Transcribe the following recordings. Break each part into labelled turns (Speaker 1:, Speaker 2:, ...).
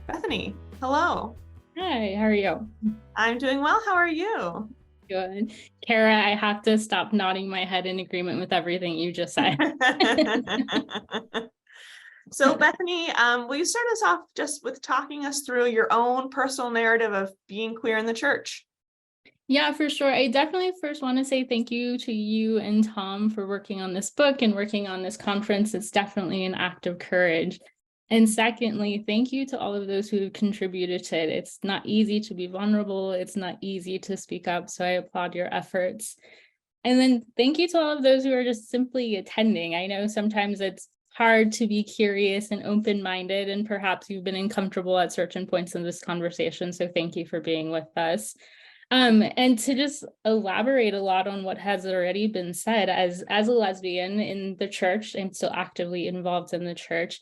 Speaker 1: Bethany, hello.
Speaker 2: Hi, how are you?
Speaker 1: I'm doing well. How are you?
Speaker 2: Good. Kara, I have to stop nodding my head in agreement with everything you just said.
Speaker 1: So, Bethany, will you start us off just with talking us through your own personal narrative of being queer in the church?
Speaker 2: Yeah, for sure. I definitely first want to say thank you to you and Tom for working on this book and working on this conference. It's definitely an act of courage. And secondly, thank you to all of those who have contributed to it. It's not easy to be vulnerable. It's not easy to speak up. So I applaud your efforts. And then thank you to all of those who are just simply attending. I know sometimes it's hard to be curious and open-minded, and perhaps you've been uncomfortable at certain points in this conversation. So thank you for being with us. And to just elaborate a lot on what has already been said, as a lesbian in the church, I'm still actively involved in the church.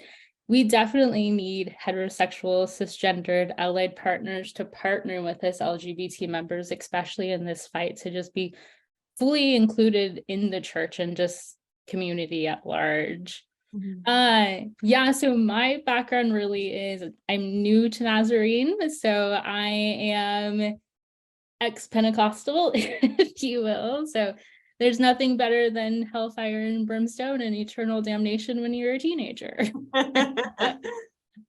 Speaker 2: We definitely need heterosexual, cisgendered, allied partners to partner with us LGBT members, especially in this fight, to just be fully included in the church and just community at large.
Speaker 1: Mhm.
Speaker 2: Yeah, so my background really is I'm new to Nazarene, so I am ex-Pentecostal, if you will. So there's nothing better than hellfire and brimstone and eternal damnation when you're a teenager.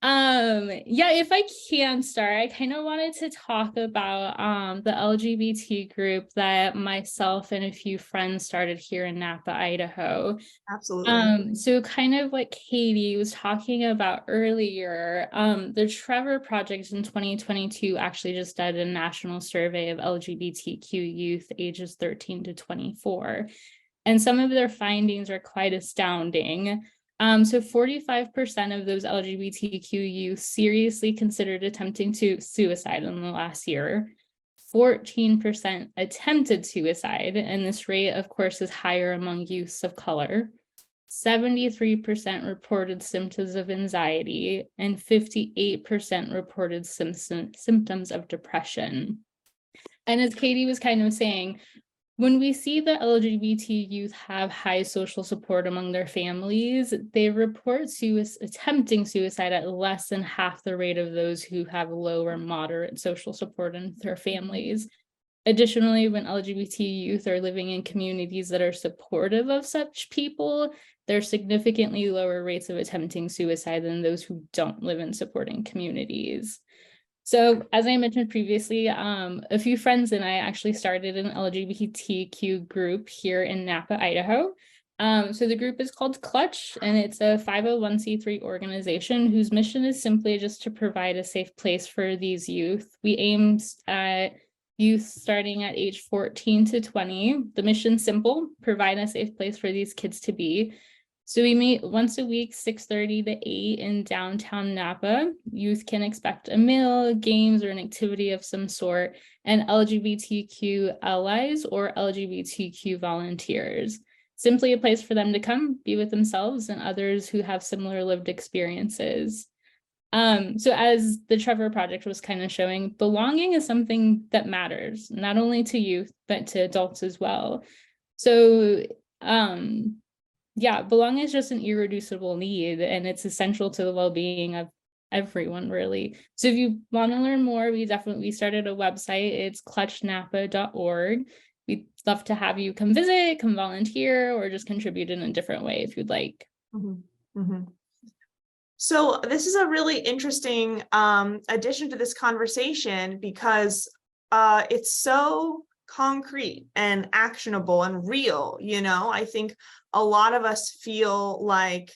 Speaker 2: Yeah, if I can start, I kind of wanted to talk about the LGBT group that myself and a few friends started here in Napa, Idaho.
Speaker 1: Absolutely.
Speaker 2: So kind of what Katie was talking about earlier, the Trevor Project in 2022 actually just did a national survey of LGBTQ youth ages 13 to 24. And some of their findings are quite astounding. So 45% of those LGBTQ youth seriously considered attempting to suicide in the last year. 14% attempted suicide, and this rate, of course, is higher among youths of color. 73% reported symptoms of anxiety, and 58% reported symptoms of depression. And as Katie was kind of saying, when we see that LGBT youth have high social support among their families, they report attempting suicide at less than half the rate of those who have low or moderate social support in their families. Additionally, when LGBT youth are living in communities that are supportive of such people, there are significantly lower rates of attempting suicide than those who don't live in supporting communities. So as I mentioned previously, a few friends and I actually started an LGBTQ group here in Napa, Idaho. So the group is called Clutch, and it's a 501c3 organization whose mission is simply just to provide a safe place for these youth. We aim at youth starting at age 14 to 20. The mission's simple: provide a safe place for these kids to be. So we meet once a week, 6:30 to 8 in downtown Napa. Youth can expect a meal, games, or an activity of some sort, and LGBTQ allies or LGBTQ volunteers. Simply a place for them to come, be with themselves and others who have similar lived experiences. So as the Trevor Project was kind of showing, belonging is something that matters, not only to youth, but to adults as well. So yeah, belonging is just an irreducible need, and it's essential to the well-being of everyone, really. So if you want to learn more, we started a website. It's clutchnapa.org. We'd love to have you come visit, come volunteer, or just contribute in a different way if you'd like.
Speaker 1: Mhm. Mhm. So this is a really interesting addition to this conversation because it's so concrete and actionable and real. I think a lot of us feel like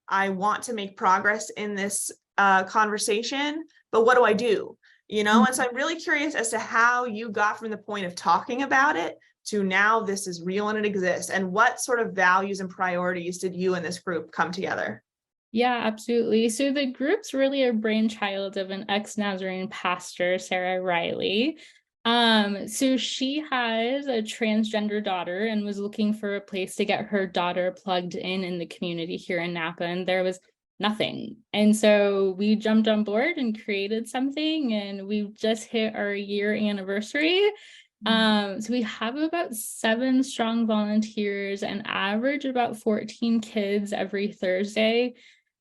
Speaker 1: I want to make progress in this conversation, but what do I do? And so I'm really curious as to how you got from the point of talking about it to now this is real and it exists, and what sort of values and priorities did you and this group come together?
Speaker 2: Yeah, absolutely. So the group's really a brainchild of an ex-Nazarene pastor, Sarah Riley. So she has a transgender daughter and was looking for a place to get her daughter plugged in the community here in Napa, and there was nothing. And so we jumped on board and created something, and we've just hit our year anniversary. So we have about 7 strong volunteers and average about 14 kids every Thursday.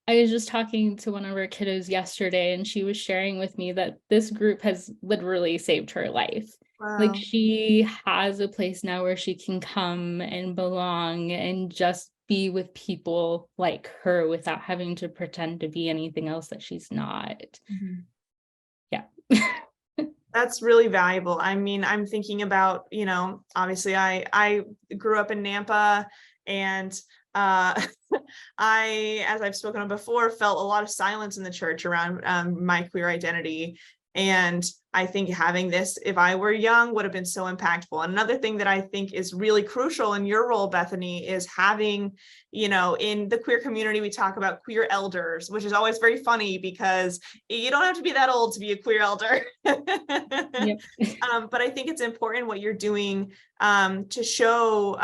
Speaker 2: I was just talking to one of our kiddos yesterday, and she was sharing with me that this group has literally saved her life. Like,
Speaker 1: Wow.
Speaker 2: she has a place now where she can come and belong and just be with people like her without having to pretend to be anything else that she's not.
Speaker 1: Mhm.
Speaker 2: Yeah.
Speaker 1: That's really valuable. I mean, I'm thinking about, obviously I grew up in Nampa, and uh as I've spoken of before, felt a lot of silence in the church around my queer identity. And I think having this, if I were young, would have been so impactful. And another thing that I think is really crucial in your role, Bethany, is having, in the queer community, we talk about queer elders, which is always very funny because you don't have to be that old to be a queer elder.
Speaker 2: Yep.
Speaker 1: But I think it's important what you're doing to show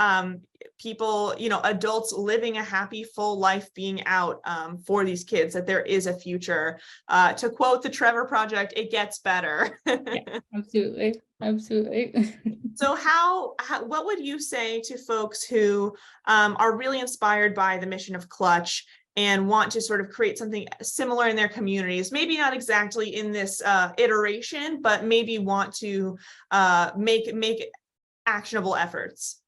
Speaker 1: people, adults living a happy, full life, being out for these kids, that there is a future. To quote the Trevor Project, it gets better.
Speaker 2: Yeah, absolutely. Absolutely.
Speaker 1: So what would you say to folks who are really inspired by the mission of Clutch and want to sort of create something similar in their communities? Maybe not exactly in this iteration, but maybe want to make actionable efforts.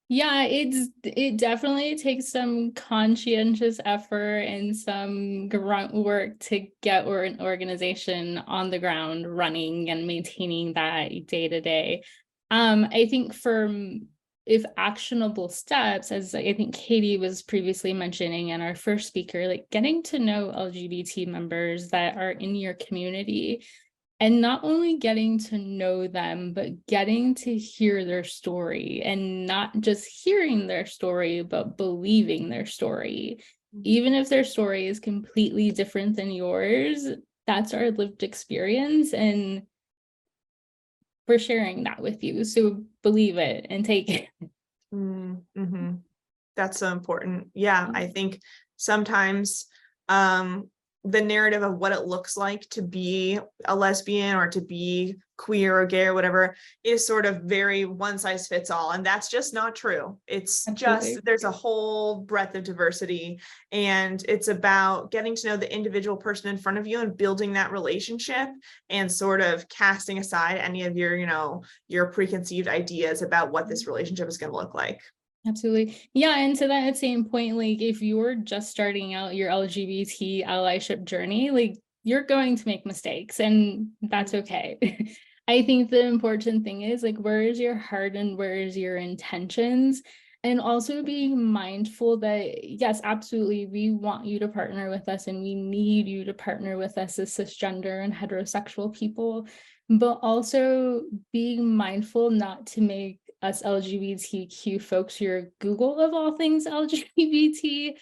Speaker 2: Yeah, it definitely takes some conscientious effort and some grunt work to get an organization on the ground running and maintaining that day to day. I think if actionable steps, as I think Katie was previously mentioning, and our first speaker, like getting to know LGBT members that are in your community, and not only getting to know them, but getting to hear their story, and not just hearing their story, but believing their story. Even if their story is completely different than yours, that's our lived experience, and we're sharing that with you. So believe it and take it.
Speaker 1: Mm-hmm. That's so important. Yeah, I think sometimes the narrative of what it looks like to be a lesbian or to be queer or gay or whatever is sort of very one size fits all. And that's just not true. It's just,
Speaker 2: Absolutely.
Speaker 1: there's a whole breadth of diversity, and it's about getting to know the individual person in front of you and building that relationship, and sort of casting aside any of your preconceived ideas about what this relationship is going to look like.
Speaker 2: Absolutely. Yeah. And to that same point, like if you're just starting out your LGBT allyship journey, like you're going to make mistakes, and that's okay. I think the important thing is like, where is your heart and where is your intentions? And also being mindful that, yes, absolutely, we want you to partner with us and we need you to partner with us as cisgender and heterosexual people, but also being mindful not to make us LGBTQ folks your Google of all things LGBT.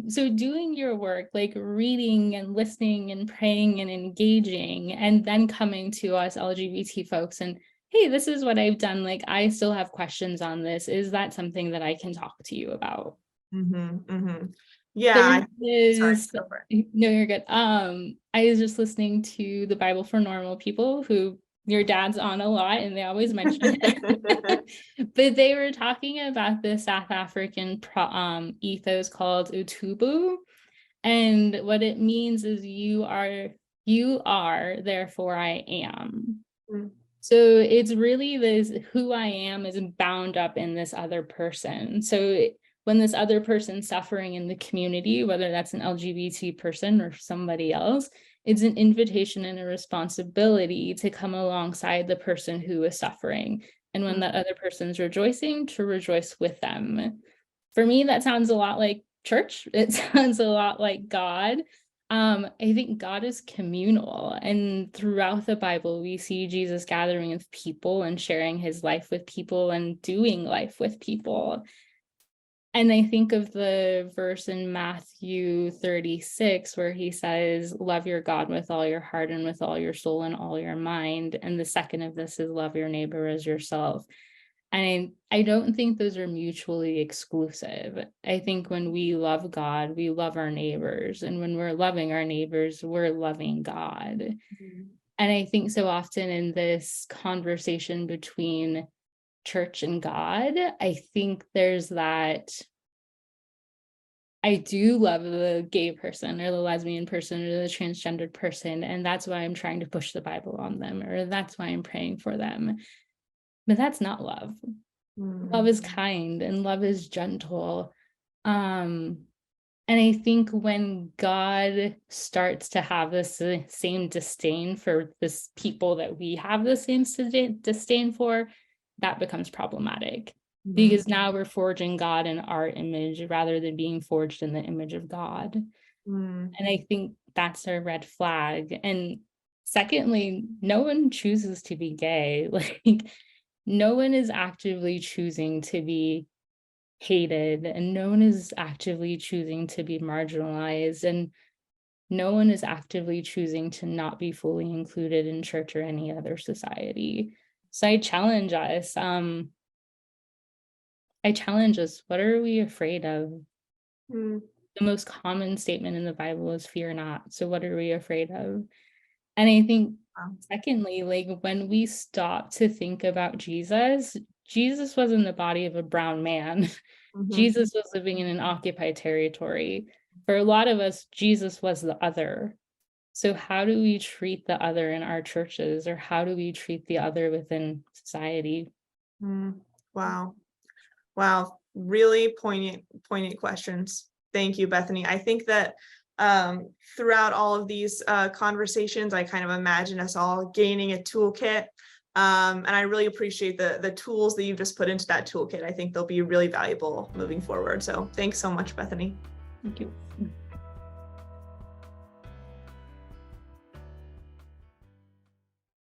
Speaker 2: So doing your work, like reading and listening and praying and engaging, and then coming to us LGBT folks and, hey, this is what I've done. Like, I still have questions on this. Is that something that I can talk to you about?
Speaker 1: Mm-hmm, mm-hmm. Yeah,
Speaker 2: There
Speaker 1: sorry,
Speaker 2: is,
Speaker 1: go for
Speaker 2: no, you're good. I was just listening to the Bible for Normal People, who your dad's on a lot and they always mention
Speaker 1: it.
Speaker 2: it. But they were talking about the South African ethos called Utubu. And what it means is you are, therefore I am.
Speaker 1: Mm,
Speaker 2: So it's really this, who I am is bound up in this other person. So when this other person's suffering in the community, whether that's an LGBT person or somebody else, it's an invitation and a responsibility to come alongside the person who is suffering. And when
Speaker 1: mm,
Speaker 2: that other person's rejoicing, to rejoice with them. For me, that sounds a lot like church. It sounds a lot like God. I think God is communal, and throughout the Bible, we see Jesus gathering with people and sharing his life with people and doing life with people. And I think of the verse in Matthew 36 where he says, love your God with all your heart and with all your soul and all your mind. And the second of this is love your neighbor as yourself. And I don't think those are mutually exclusive. I think when we love God, we love our neighbors. And when we're loving our neighbors, we're loving God.
Speaker 1: mm,
Speaker 2: And I think so often in this conversation between church and God, I think there's that I do love the gay person or the lesbian person or the transgendered person, and that's why I'm trying to push the Bible on them, or that's why I'm praying for them. But that's not love. Love is kind and love is gentle. And I think when God starts to have this same disdain for this people that we have the same disdain for, that becomes problematic. Because now we're forging God in our image rather than being forged in the image of God. And I think that's a red flag. And secondly, no one chooses to be gay. Like, no one is actively choosing to be hated, and no one is actively choosing to be marginalized, and no one is actively choosing to not be fully included in church or any other society. So I challenge us. What are we afraid of?
Speaker 1: Mm.
Speaker 2: The most common statement in the Bible is fear not. So what are we afraid of? And I think, secondly, like when we stop to think about Jesus, Jesus was in the body of a brown man. Jesus was living in an occupied territory. For a lot of us, Jesus was the other. So how do we treat the other in our churches, or how do we treat the other within society?
Speaker 1: Wow. Wow. Really poignant questions. Thank you, Bethany. I think that throughout all of these conversations, I kind of imagine us all gaining a toolkit. And I really appreciate the tools that you've just put into that toolkit. I think they'll be really valuable moving forward. So thanks so much, Bethany.
Speaker 2: Thank you.